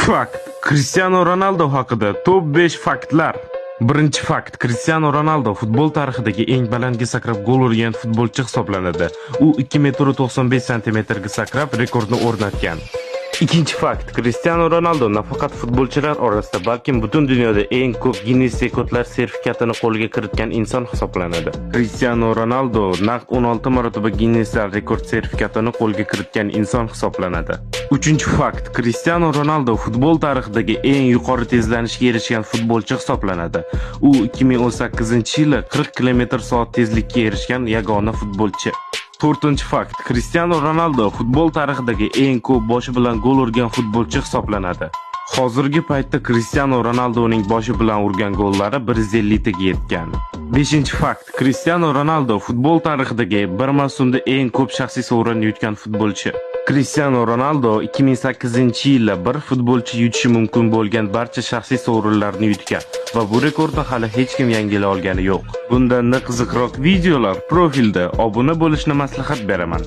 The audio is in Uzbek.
Fakt. Cristiano Ronaldo haqida top 5 faktlar. Birinchi fakt. Cristiano Ronaldo futbol tarixidagi eng balandga sakrab gol urgan futbolchi hisoblanadi. U 2,95 m ga sakrab rekordni o'rnatgan. Ikkinchi fakt. Cristiano Ronaldo nafaqat futbolchilar orasida, balkim butun dunyoda eng ko'p Guinness rekordlar sertifikatini qo'lga kiritgan inson hisoblanadi. Cristiano Ronaldo naq 16 marotaba Guinness rekord sertifikatini qo'lga kiritgan inson hisoblanadi. Uchinchi fakt. Cristiano Ronaldo futbol tarixidagi eng yuqori tezlanishga erishgan futbolchi hisoblanadi. U 2018-yili 40 km/soat tezlikka erishgan yagona futbolchi. To'rtinchi fakt. Cristiano Ronaldo futbol tarixidagi eng ko'p boshi bilan gol urgan futbolchi hisoblanadi. Hozirgi paytda Cristiano Ronaldoning boshi bilan urgan gollari 150 taga yetgan. Beshinchi fakt. Cristiano Ronaldo futbol tarixidagi bir mavsumda eng ko'p shaxsiy sovrinni yutgan futbolchi. Cristiano Ronaldo 2008-yilda bir futbolchi yutishi mumkin bo'lgan barcha shaxsiy sovrinlarni yutgan va bu rekordni hali hech kim yangilay olgani yo'q. Bundan qiziqroq videolar profilda obuna bo'lishni maslahat beraman.